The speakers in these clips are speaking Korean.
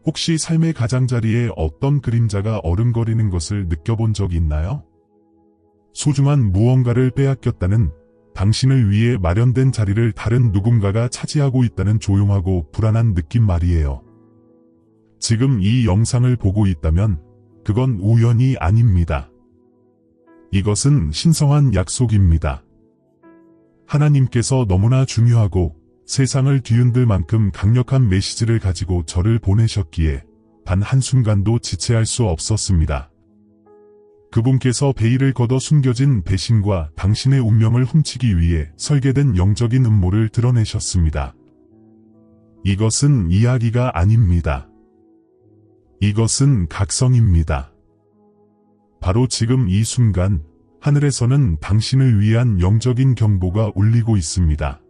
혹시 삶의 가장자리에 어떤 그림자가 어른거리는 것을 느껴본 적 있나요? 소중한 무언가를 빼앗겼다는, 당신을 위해 마련된 자리를 다른 누군가가 차지하고 있다는 조용하고 불안한 느낌 말이에요. 지금 이 영상을 보고 있다면 그건 우연이 아닙니다. 이것은 신성한 약속입니다. 하나님께서 너무나 중요하고 세상을 뒤흔들 만큼 강력한 메시지를 가지고 저를 보내셨기에 단 한순간도 지체할 수 없었습니다. 그분께서 베일을 걷어 숨겨진 배신과 당신의 운명을 훔치기 위해 설계된 영적인 음모를 드러내셨습니다. 이것은 이야기가 아닙니다. 이것은 각성입니다. 바로 지금 이 순간 하늘에서는 당신을 위한 영적인 경보가 울리고 있습니다.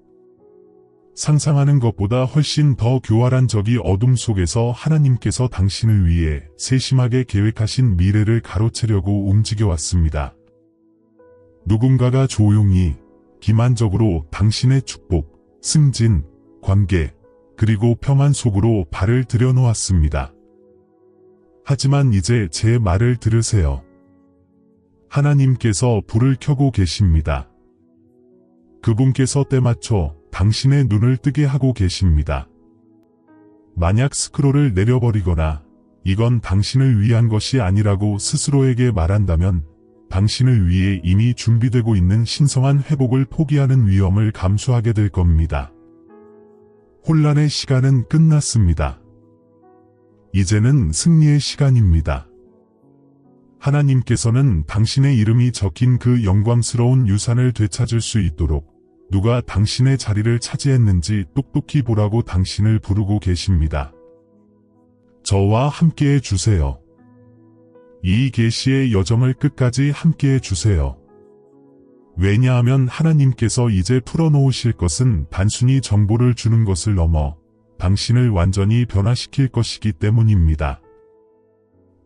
상상하는 것보다 훨씬 더 교활한 저기 어둠 속에서 하나님께서 당신을 위해 세심하게 계획하신 미래를 가로채려고 움직여왔습니다. 누군가가 조용히, 기만적으로 당신의 축복, 승진, 관계, 그리고 평안 속으로 발을 들여놓았습니다. 하지만 이제 제 말을 들으세요. 하나님께서 불을 켜고 계십니다. 그분께서 때맞춰 당신의 눈을 뜨게 하고 계십니다. 만약 스크롤을 내려버리거나 이건 당신을 위한 것이 아니라고 스스로에게 말한다면 당신을 위해 이미 준비되고 있는 신성한 회복을 포기하는 위험을 감수하게 될 겁니다. 혼란의 시간은 끝났습니다. 이제는 승리의 시간입니다. 하나님께서는 당신의 이름이 적힌 그 영광스러운 유산을 되찾을 수 있도록 누가 당신의 자리를 차지했는지 똑똑히 보라고 당신을 부르고 계십니다. 저와 함께해 주세요. 이 계시의 여정을 끝까지 함께해 주세요. 왜냐하면 하나님께서 이제 풀어놓으실 것은 단순히 정보를 주는 것을 넘어 당신을 완전히 변화시킬 것이기 때문입니다.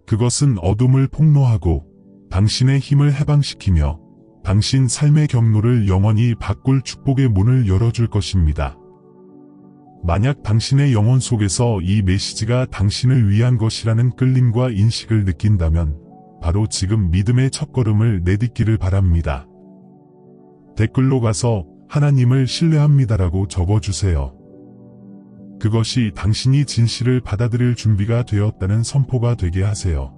그것은 어둠을 폭로하고 당신의 힘을 해방시키며 당신 삶의 경로를 영원히 바꿀 축복의 문을 열어줄 것입니다. 만약 당신의 영혼 속에서 이 메시지가 당신을 위한 것이라는 끌림과 인식을 느낀다면 바로 지금 믿음의 첫걸음을 내딛기를 바랍니다. 댓글로 가서 하나님을 신뢰합니다라고 적어주세요. 그것이 당신이 진실을 받아들일 준비가 되었다는 선포가 되게 하세요.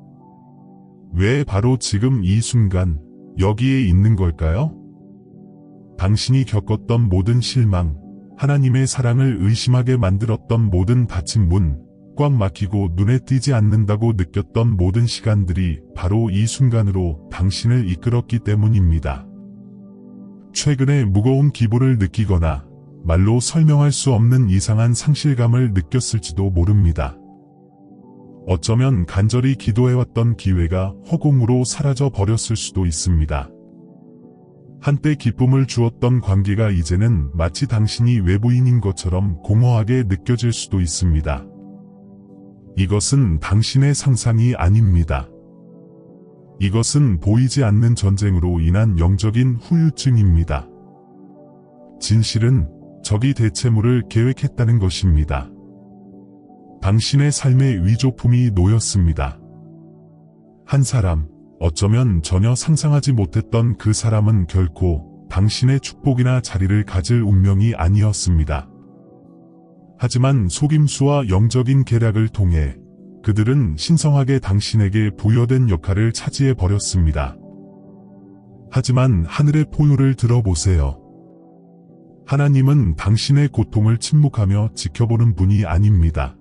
왜 바로 지금 이 순간 여기에 있는 걸까요? 당신이 겪었던 모든 실망, 하나님의 사랑을 의심하게 만들었던 모든 닫힌 문, 꽉 막히고 눈에 띄지 않는다고 느꼈던 모든 시간들이 바로 이 순간으로 당신을 이끌었기 때문입니다. 최근에 무거운 기분을 느끼거나 말로 설명할 수 없는 이상한 상실감을 느꼈을지도 모릅니다. 어쩌면 간절히 기도해왔던 기회가 허공으로 사라져 버렸을 수도 있습니다. 한때 기쁨을 주었던 관계가 이제는 마치 당신이 외부인인 것처럼 공허하게 느껴질 수도 있습니다. 이것은 당신의 상상이 아닙니다. 이것은 보이지 않는 전쟁으로 인한 영적인 후유증입니다. 진실은 적이 대체물을 계획했다는 것입니다. 당신의 삶의 위조품이 놓였습니다. 한 사람, 어쩌면 전혀 상상하지 못했던 그 사람은 결코 당신의 축복이나 자리를 가질 운명이 아니었습니다. 하지만 속임수와 영적인 계략을 통해 그들은 신성하게 당신에게 부여된 역할을 차지해 버렸습니다. 하지만 하늘의 포효를 들어보세요. 하나님은 당신의 고통을 침묵하며 지켜보는 분이 아닙니다.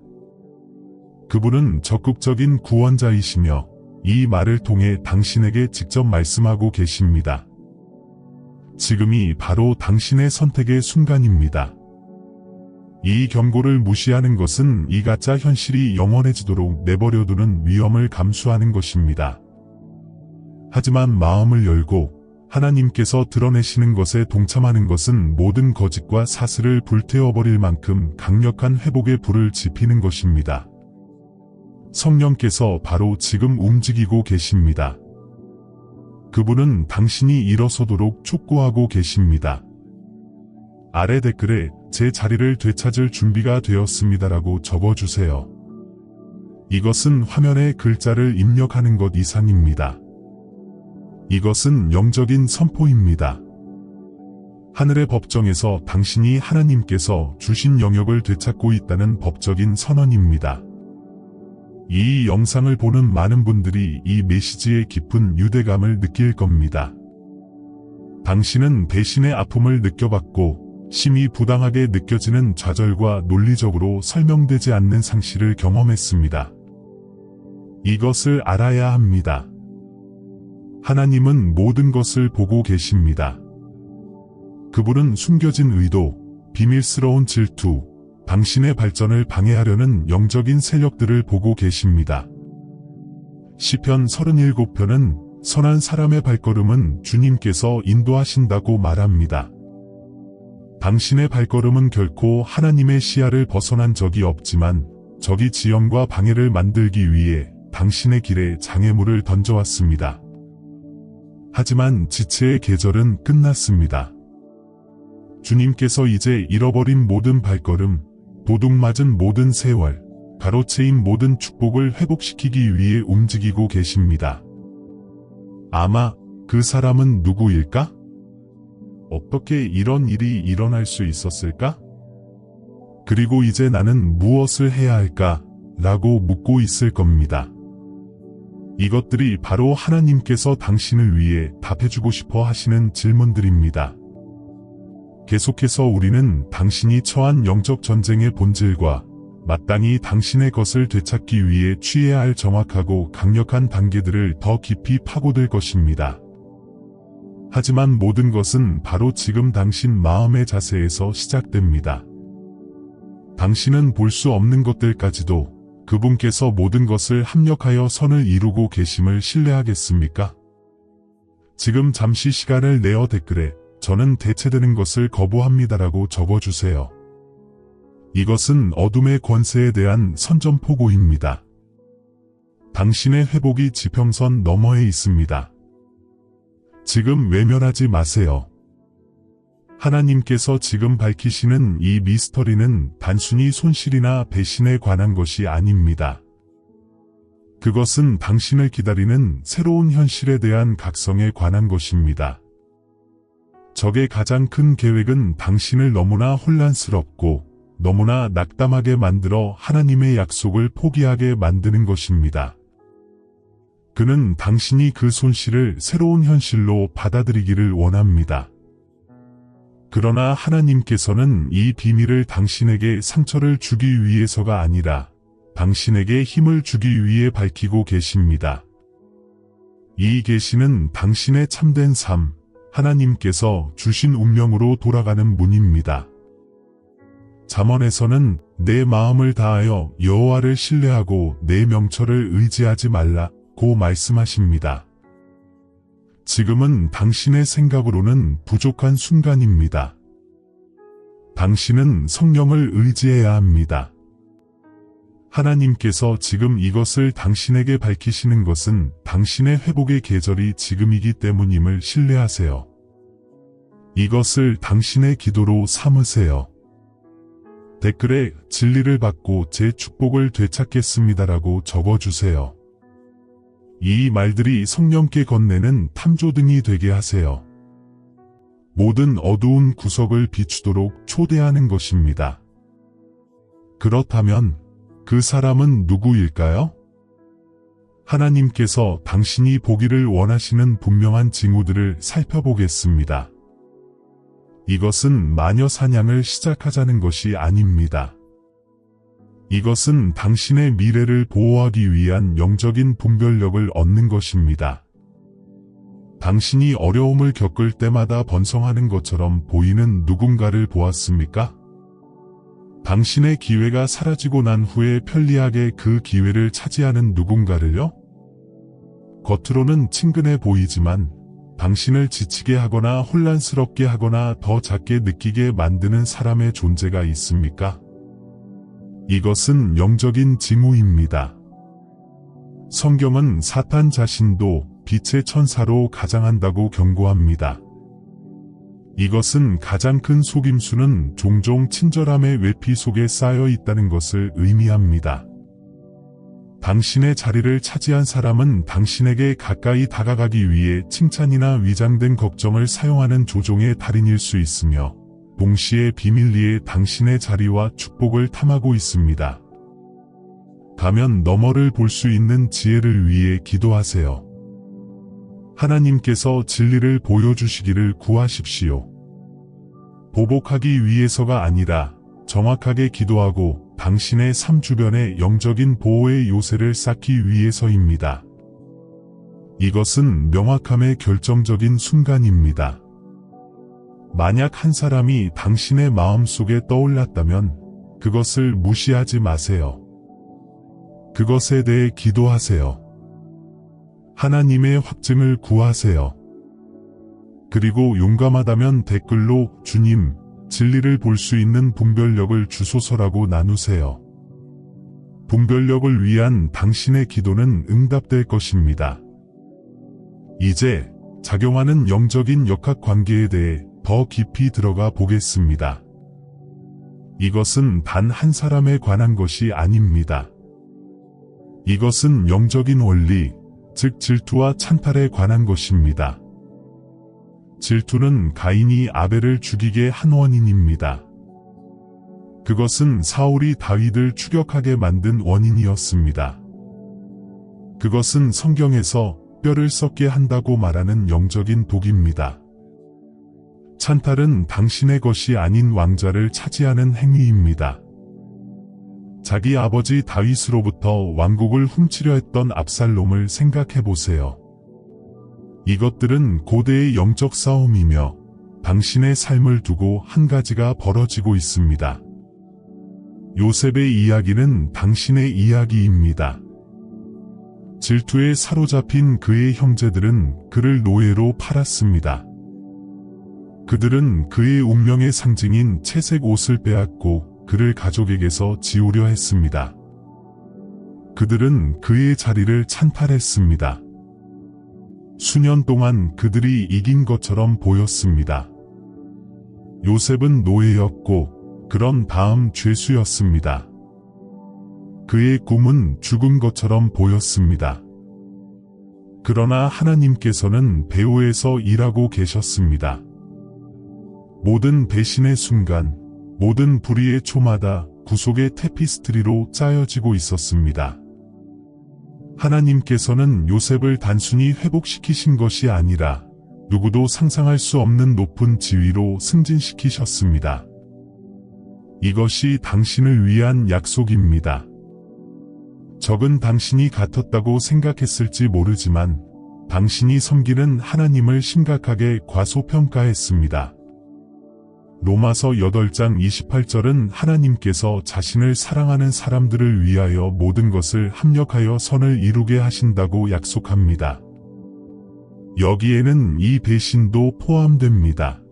그분은 적극적인 구원자이시며 이 말을 통해 당신에게 직접 말씀하고 계십니다. 지금이 바로 당신의 선택의 순간입니다. 이 경고를 무시하는 것은 이 가짜 현실이 영원해지도록 내버려두는 위험을 감수하는 것입니다. 하지만 마음을 열고 하나님께서 드러내시는 것에 동참하는 것은 모든 거짓과 사슬을 불태워버릴 만큼 강력한 회복의 불을 지피는 것입니다. 성령께서 바로 지금 움직이고 계십니다. 그분은 당신이 일어서도록 촉구하고 계십니다. 아래 댓글에 제 자리를 되찾을 준비가 되었습니다라고 적어주세요. 이것은 화면에 글자를 입력하는 것 이상입니다. 이것은 영적인 선포입니다. 하늘의 법정에서 당신이 하나님께서 주신 영역을 되찾고 있다는 법적인 선언입니다. 이 영상을 보는 많은 분들이 이 메시지의 깊은 유대감을 느낄 겁니다. 당신은 배신의 아픔을 느껴봤고 심히 부당하게 느껴지는 좌절과 논리적으로 설명되지 않는 상실을 경험했습니다. 이것을 알아야 합니다. 하나님은 모든 것을 보고 계십니다. 그분은 숨겨진 의도, 비밀스러운 질투, 당신의 발전을 방해하려는 영적인 세력들을 보고 계십니다. 시편 37편은 선한 사람의 발걸음은 주님께서 인도하신다고 말합니다. 당신의 발걸음은 결코 하나님의 시야를 벗어난 적이 없지만 적이 지연과 방해를 만들기 위해 당신의 길에 장애물을 던져왔습니다. 하지만 지체의 계절은 끝났습니다. 주님께서 이제 잃어버린 모든 발걸음, 도둑맞은 모든 세월, 가로채인 모든 축복을 회복시키기 위해 움직이고 계십니다. 아마 그 사람은 누구일까? 어떻게 이런 일이 일어날 수 있었을까? 그리고 이제 나는 무엇을 해야 할까? 라고 묻고 있을 겁니다. 이것들이 바로 하나님께서 당신을 위해 답해주고 싶어 하시는 질문들입니다. 계속해서 우리는 당신이 처한 영적 전쟁의 본질과 마땅히 당신의 것을 되찾기 위해 취해야 할 정확하고 강력한 단계들을 더 깊이 파고들 것입니다. 하지만 모든 것은 바로 지금 당신 마음의 자세에서 시작됩니다. 당신은 볼 수 없는 것들까지도 그분께서 모든 것을 합력하여 선을 이루고 계심을 신뢰하겠습니까? 지금 잠시 시간을 내어 댓글에 저는 대체되는 것을 거부합니다라고 적어주세요. 이것은 어둠의 권세에 대한 선전포고입니다. 당신의 회복이 지평선 너머에 있습니다. 지금 외면하지 마세요. 하나님께서 지금 밝히시는 이 미스터리는 단순히 손실이나 배신에 관한 것이 아닙니다. 그것은 당신을 기다리는 새로운 현실에 대한 각성에 관한 것입니다. 적의 가장 큰 계획은 당신을 너무나 혼란스럽고 너무나 낙담하게 만들어 하나님의 약속을 포기하게 만드는 것입니다. 그는 당신이 그 손실을 새로운 현실로 받아들이기를 원합니다. 그러나 하나님께서는 이 비밀을 당신에게 상처를 주기 위해서가 아니라 당신에게 힘을 주기 위해 밝히고 계십니다. 이 계시는 당신의 참된 삶, 하나님께서 주신 운명으로 돌아가는 문입니다. 잠언에서는 내 마음을 다하여 여호와를 신뢰하고 내 명철을 의지하지 말라고 말씀하십니다. 지금은 당신의 생각으로는 부족한 순간입니다. 당신은 성령을 의지해야 합니다. 하나님께서 지금 이것을 당신에게 밝히시는 것은 당신의 회복의 계절이 지금이기 때문임을 신뢰하세요. 이것을 당신의 기도로 삼으세요. 댓글에 진리를 받고 제 축복을 되찾겠습니다라고 적어주세요. 이 말들이 성령께 건네는 탐조등이 되게 하세요. 모든 어두운 구석을 비추도록 초대하는 것입니다. 그렇다면 그 사람은 누구일까요? 하나님께서 당신이 보기를 원하시는 분명한 징후들을 살펴보겠습니다. 이것은 마녀 사냥을 시작하자는 것이 아닙니다. 이것은 당신의 미래를 보호하기 위한 영적인 분별력을 얻는 것입니다. 당신이 어려움을 겪을 때마다 번성하는 것처럼 보이는 누군가를 보았습니까? 당신의 기회가 사라지고 난 후에 편리하게 그 기회를 차지하는 누군가를요? 겉으로는 친근해 보이지만 당신을 지치게 하거나 혼란스럽게 하거나 더 작게 느끼게 만드는 사람의 존재가 있습니까? 이것은 영적인 징후입니다. 성경은 사탄 자신도 빛의 천사로 가장한다고 경고합니다. 이것은 가장 큰 속임수는 종종 친절함의 외피 속에 쌓여 있다는 것을 의미합니다. 당신의 자리를 차지한 사람은 당신에게 가까이 다가가기 위해 칭찬이나 위장된 걱정을 사용하는 조종의 달인일 수 있으며 동시에 비밀리에 당신의 자리와 축복을 탐하고 있습니다. 가면 너머를 볼 수 있는 지혜를 위해 기도하세요. 하나님께서 진리를 보여주시기를 구하십시오. 보복하기 위해서가 아니라 정확하게 기도하고 당신의 삶 주변에 영적인 보호의 요새를 쌓기 위해서입니다. 이것은 명확함의 결정적인 순간입니다. 만약 한 사람이 당신의 마음속에 떠올랐다면 그것을 무시하지 마세요. 그것에 대해 기도하세요. 하나님의 확증을 구하세요. 그리고 용감하다면 댓글로 주님, 진리를 볼 수 있는 분별력을 주소서라고 나누세요. 분별력을 위한 당신의 기도는 응답될 것입니다. 이제 작용하는 영적인 역학관계에 대해 더 깊이 들어가 보겠습니다. 이것은 단 한 사람에 관한 것이 아닙니다. 이것은 영적인 원리, 즉 질투와 찬탈에 관한 것입니다. 질투는 가인이 아벨을 죽이게 한 원인입니다. 그것은 사울이 다윗을 추격하게 만든 원인이었습니다. 그것은 성경에서 뼈를 썩게 한다고 말하는 영적인 독입니다. 찬탈은 당신의 것이 아닌 왕자를 차지하는 행위입니다. 자기 아버지 다윗으로부터 왕국을 훔치려 했던 압살롬을 생각해보세요. 이것들은 고대의 영적 싸움이며 당신의 삶을 두고 한 가지가 벌어지고 있습니다. 요셉의 이야기는 당신의 이야기입니다. 질투에 사로잡힌 그의 형제들은 그를 노예로 팔았습니다. 그들은 그의 운명의 상징인 채색 옷을 빼앗고 그를 가족에게서 지우려 했습니다. 그들은 그의 자리를 찬탈했습니다. 수년 동안 그들이 이긴 것처럼 보였습니다. 요셉은 노예였고 그런 다음 죄수였습니다. 그의 꿈은 죽은 것처럼 보였습니다. 그러나 하나님께서는 배후에서 일하고 계셨습니다. 모든 배신의 순간, 모든 불의의 초마다 구속의 테피스트리로 짜여지고 있었습니다. 하나님께서는 요셉을 단순히 회복시키신 것이 아니라 누구도 상상할 수 없는 높은 지위로 승진시키셨습니다. 이것이 당신을 위한 약속입니다. 적은 당신이 같았다고 생각했을지 모르지만 당신이 섬기는 하나님을 심각하게 과소평가했습니다. 로마서 8장 28절은 하나님께서 자신을 사랑하는 사람들을 위하여 모든 것을 합력하여 선을 이루게 하신다고 약속합니다. 여기에는 이 배신도 포함됩니다.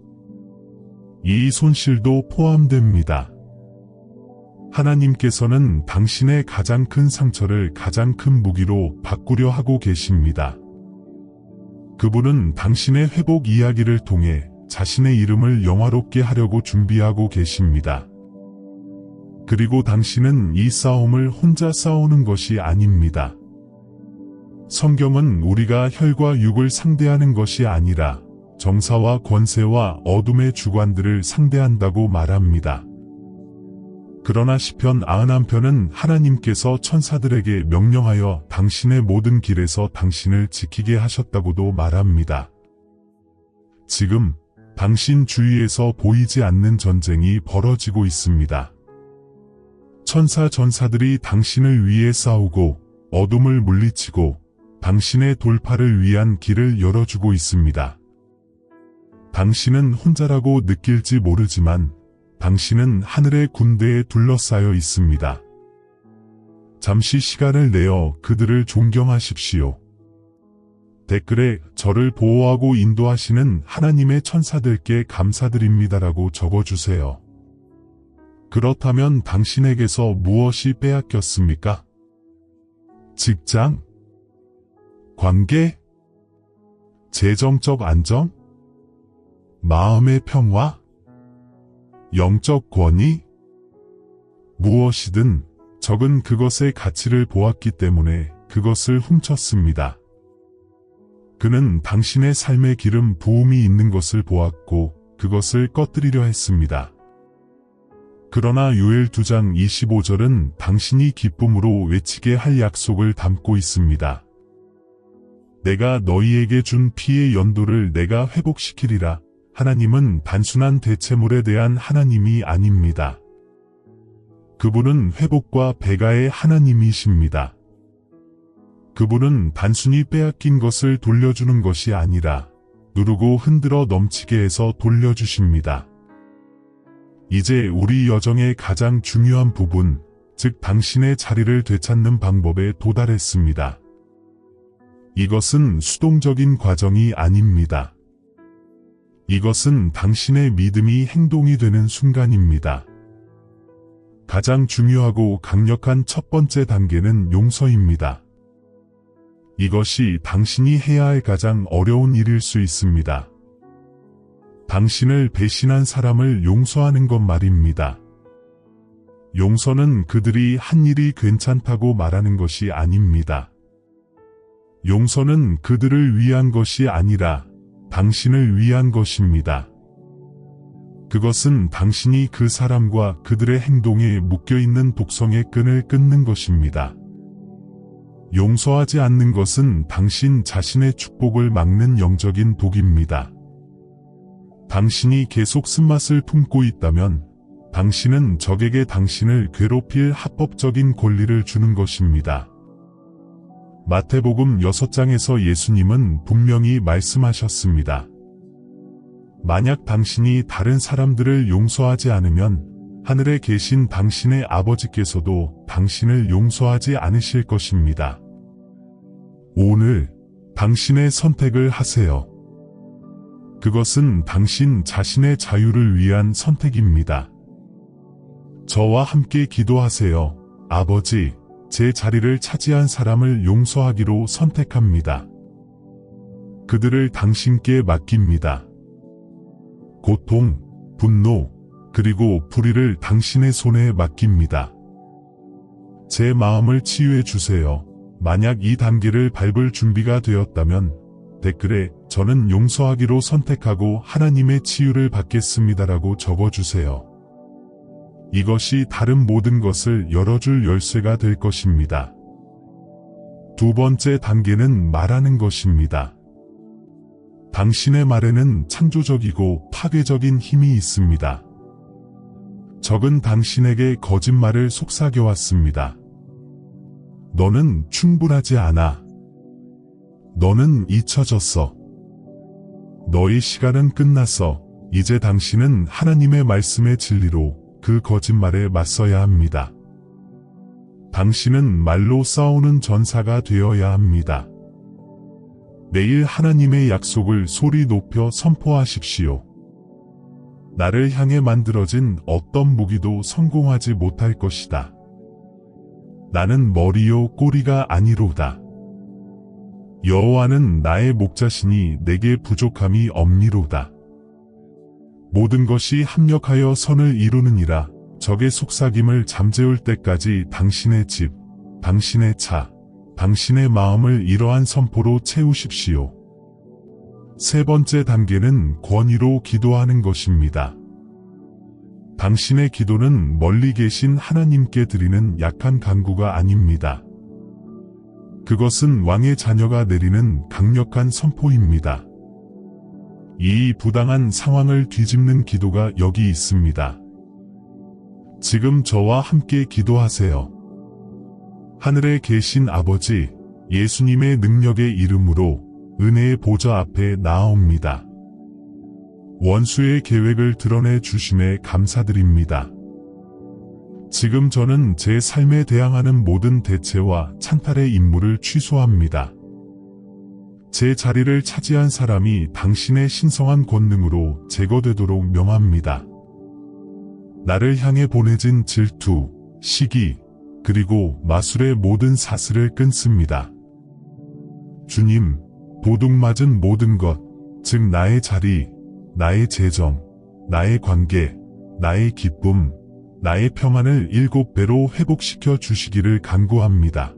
이 손실도 포함됩니다. 하나님께서는 당신의 가장 큰 상처를 가장 큰 무기로 바꾸려 하고 계십니다. 그분은 당신의 회복 이야기를 통해 자신의 이름을 영화롭게 하려고 준비하고 계십니다. 그리고 당신은 이 싸움을 혼자 싸우는 것이 아닙니다. 성경은 우리가 혈과 육을 상대하는 것이 아니라 정사와 권세와 어둠의 주관들을 상대한다고 말합니다. 그러나 시편 91편은 하나님께서 천사들에게 명령하여 당신의 모든 길에서 당신을 지키게 하셨다고도 말합니다. 지금 당신 주위에서 보이지 않는 전쟁이 벌어지고 있습니다. 천사 전사들이 당신을 위해 싸우고 어둠을 물리치고 당신의 돌파를 위한 길을 열어주고 있습니다. 당신은 혼자라고 느낄지 모르지만 당신은 하늘의 군대에 둘러싸여 있습니다. 잠시 시간을 내어 그들을 존경하십시오. 댓글에 저를 보호하고 인도하시는 하나님의 천사들께 감사드립니다라고 적어주세요. 그렇다면 당신에게서 무엇이 빼앗겼습니까? 직장? 관계? 재정적 안정? 마음의 평화? 영적 권위? 무엇이든 적은 그것의 가치를 보았기 때문에 그것을 훔쳤습니다. 그는 당신의 삶의 기름 부음이 있는 것을 보았고 그것을 꺼뜨리려 했습니다. 그러나 요엘 2장 25절은 당신이 기쁨으로 외치게 할 약속을 담고 있습니다. 내가 너희에게 준 피의 연도를 내가 회복시키리라. 하나님은 단순한 대체물에 대한 하나님이 아닙니다. 그분은 회복과 배가의 하나님이십니다. 그분은 단순히 빼앗긴 것을 돌려주는 것이 아니라 누르고 흔들어 넘치게 해서 돌려주십니다. 이제 우리 여정의 가장 중요한 부분, 즉 당신의 자리를 되찾는 방법에 도달했습니다. 이것은 수동적인 과정이 아닙니다. 이것은 당신의 믿음이 행동이 되는 순간입니다. 가장 중요하고 강력한 첫 번째 단계는 용서입니다. 이것이 당신이 해야 할 가장 어려운 일일 수 있습니다. 당신을 배신한 사람을 용서하는 것 말입니다. 용서는 그들이 한 일이 괜찮다고 말하는 것이 아닙니다. 용서는 그들을 위한 것이 아니라 당신을 위한 것입니다. 그것은 당신이 그 사람과 그들의 행동에 묶여있는 독성의 끈을 끊는 것입니다. 용서하지 않는 것은 당신 자신의 축복을 막는 영적인 독입니다. 당신이 계속 쓴맛을 품고 있다면 당신은 적에게 당신을 괴롭힐 합법적인 권리를 주는 것입니다. 마태복음 6장에서 예수님은 분명히 말씀하셨습니다. 만약 당신이 다른 사람들을 용서하지 않으면 하늘에 계신 당신의 아버지께서도 당신을 용서하지 않으실 것입니다. 오늘 당신의 선택을 하세요. 그것은 당신 자신의 자유를 위한 선택입니다. 저와 함께 기도하세요. 아버지, 제 자리를 차지한 사람을 용서하기로 선택합니다. 그들을 당신께 맡깁니다. 고통, 분노, 그리고 불의를 당신의 손에 맡깁니다. 제 마음을 치유해 주세요. 만약 이 단계를 밟을 준비가 되었다면 댓글에 저는 용서하기로 선택하고 하나님의 치유를 받겠습니다라고 적어주세요. 이것이 다른 모든 것을 열어줄 열쇠가 될 것입니다. 두 번째 단계는 말하는 것입니다. 당신의 말에는 창조적이고 파괴적인 힘이 있습니다. 적은 당신에게 거짓말을 속삭여왔습니다. 너는 충분하지 않아. 너는 잊혀졌어. 너의 시간은 끝났어. 이제 당신은 하나님의 말씀의 진리로 그 거짓말에 맞서야 합니다. 당신은 말로 싸우는 전사가 되어야 합니다. 매일 하나님의 약속을 소리 높여 선포하십시오. 나를 향해 만들어진 어떤 무기도 성공하지 못할 것이다. 나는 머리요 꼬리가 아니로다. 여호와는 나의 목자시니 내게 부족함이 없니로다. 모든 것이 합력하여 선을 이루느니라. 적의 속삭임을 잠재울 때까지 당신의 집, 당신의 차, 당신의 마음을 이러한 선포로 채우십시오. 세 번째 단계는 권위로 기도하는 것입니다. 당신의 기도는 멀리 계신 하나님께 드리는 약한 간구가 아닙니다. 그것은 왕의 자녀가 내리는 강력한 선포입니다. 이 부당한 상황을 뒤집는 기도가 여기 있습니다. 지금 저와 함께 기도하세요. 하늘에 계신 아버지, 예수님의 능력의 이름으로 은혜의 보좌 앞에 나아옵니다. 원수의 계획을 드러내 주심에 감사드립니다. 지금 저는 제 삶에 대항하는 모든 대체와 찬탈의 임무를 취소합니다. 제 자리를 차지한 사람이 당신의 신성한 권능으로 제거되도록 명합니다. 나를 향해 보내진 질투, 시기, 그리고 마술의 모든 사슬을 끊습니다. 주님, 도둑맞은 모든 것, 즉 나의 자리, 나의 재정, 나의 관계, 나의 기쁨, 나의 평안을 7배로 회복시켜 주시기를 간구합니다.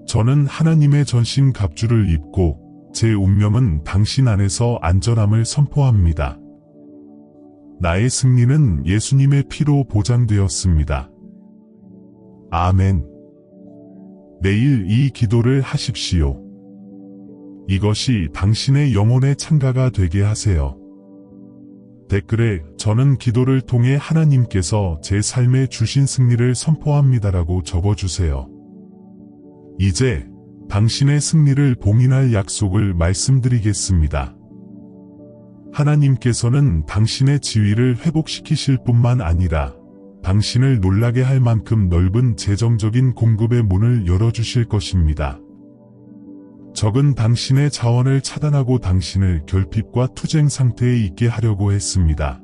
저는 하나님의 전신 갑주를 입고 제 운명은 당신 안에서 안전함을 선포합니다. 나의 승리는 예수님의 피로 보장되었습니다. 아멘. 매일 이 기도를 하십시오. 이것이 당신의 영혼의 창가가 되게 하세요. 댓글에 저는 기도를 통해 하나님께서 제 삶에 주신 승리를 선포합니다라고 적어주세요. 이제 당신의 승리를 봉인할 약속을 말씀드리겠습니다. 하나님께서는 당신의 지위를 회복시키실 뿐만 아니라 당신을 놀라게 할 만큼 넓은 재정적인 공급의 문을 열어주실 것입니다. 적은 당신의 자원을 차단하고 당신을 결핍과 투쟁 상태에 있게 하려고 했습니다.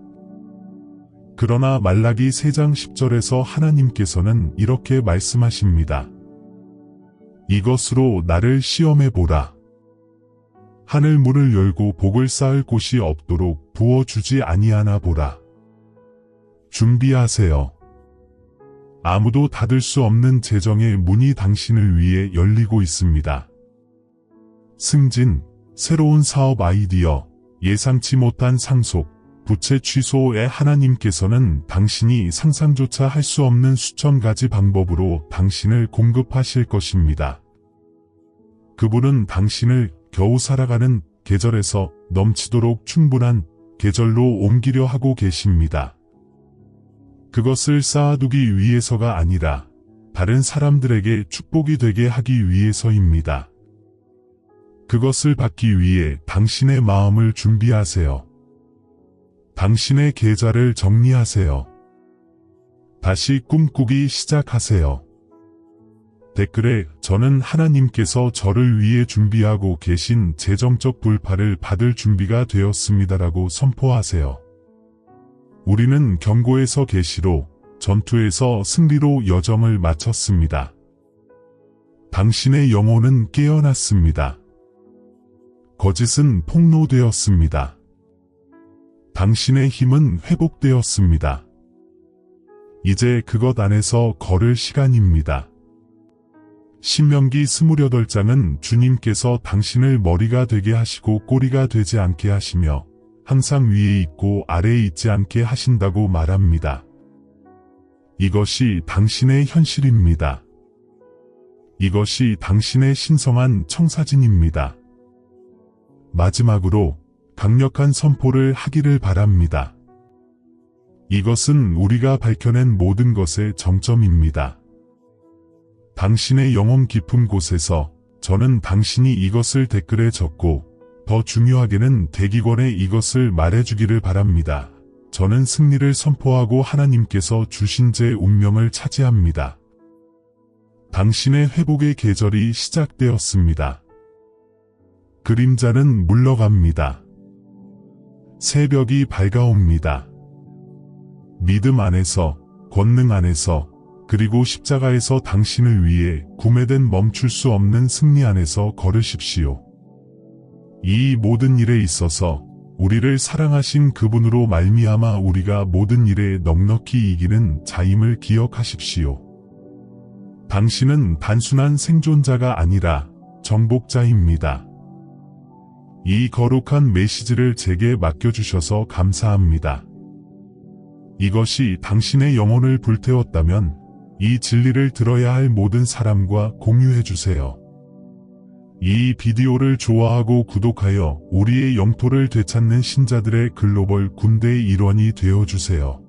그러나 말라기 3장 10절에서 하나님께서는 이렇게 말씀하십니다. 이것으로 나를 시험해보라. 하늘 문을 열고 복을 쌓을 곳이 없도록 부어주지 아니하나 보라. 준비하세요. 아무도 닫을 수 없는 재정의 문이 당신을 위해 열리고 있습니다. 승진, 새로운 사업 아이디어, 예상치 못한 상속, 부채 취소에 하나님께서는 당신이 상상조차 할 수 없는 수천 가지 방법으로 당신을 공급하실 것입니다. 그분은 당신을 겨우 살아가는 계절에서 넘치도록 충분한 계절로 옮기려 하고 계십니다. 그것을 쌓아두기 위해서가 아니라 다른 사람들에게 축복이 되게 하기 위해서입니다. 그것을 받기 위해 당신의 마음을 준비하세요. 당신의 계좌를 정리하세요. 다시 꿈꾸기 시작하세요. 댓글에 저는 하나님께서 저를 위해 준비하고 계신 재정적 돌파를 받을 준비가 되었습니다라고 선포하세요. 우리는 경고에서 계시로, 전투에서 승리로 여정을 마쳤습니다. 당신의 영혼은 깨어났습니다. 거짓은 폭로되었습니다. 당신의 힘은 회복되었습니다. 이제 그것 안에서 걸을 시간입니다. 신명기 28장은 주님께서 당신을 머리가 되게 하시고 꼬리가 되지 않게 하시며 항상 위에 있고 아래에 있지 않게 하신다고 말합니다. 이것이 당신의 현실입니다. 이것이 당신의 신성한 청사진입니다. 마지막으로 강력한 선포를 하기를 바랍니다. 이것은 우리가 밝혀낸 모든 것의 정점입니다. 당신의 영혼 깊은 곳에서 저는 당신이 이것을 댓글에 적고 더 중요하게는 대기권에 이것을 말해주기를 바랍니다. 저는 승리를 선포하고 하나님께서 주신 제 운명을 차지합니다. 당신의 회복의 계절이 시작되었습니다. 그림자는 물러갑니다. 새벽이 밝아옵니다. 믿음 안에서, 권능 안에서, 그리고 십자가에서 당신을 위해 구매된 멈출 수 없는 승리 안에서 걸으십시오. 이 모든 일에 있어서 우리를 사랑하신 그분으로 말미암아 우리가 모든 일에 넉넉히 이기는 자임을 기억하십시오. 당신은 단순한 생존자가 아니라 정복자입니다. 이 거룩한 메시지를 제게 맡겨주셔서 감사합니다. 이것이 당신의 영혼을 불태웠다면 이 진리를 들어야 할 모든 사람과 공유해주세요. 이 비디오를 좋아하고 구독하여 우리의 영토를 되찾는 신자들의 글로벌 군대의 일원이 되어주세요.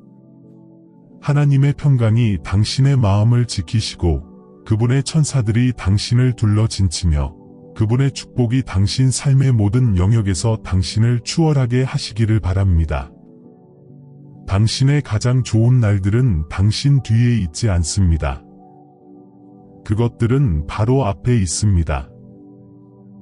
하나님의 평강이 당신의 마음을 지키시고 그분의 천사들이 당신을 둘러 진치며 그분의 축복이 당신 삶의 모든 영역에서 당신을 추월하게 하시기를 바랍니다. 당신의 가장 좋은 날들은 당신 뒤에 있지 않습니다. 그것들은 바로 앞에 있습니다.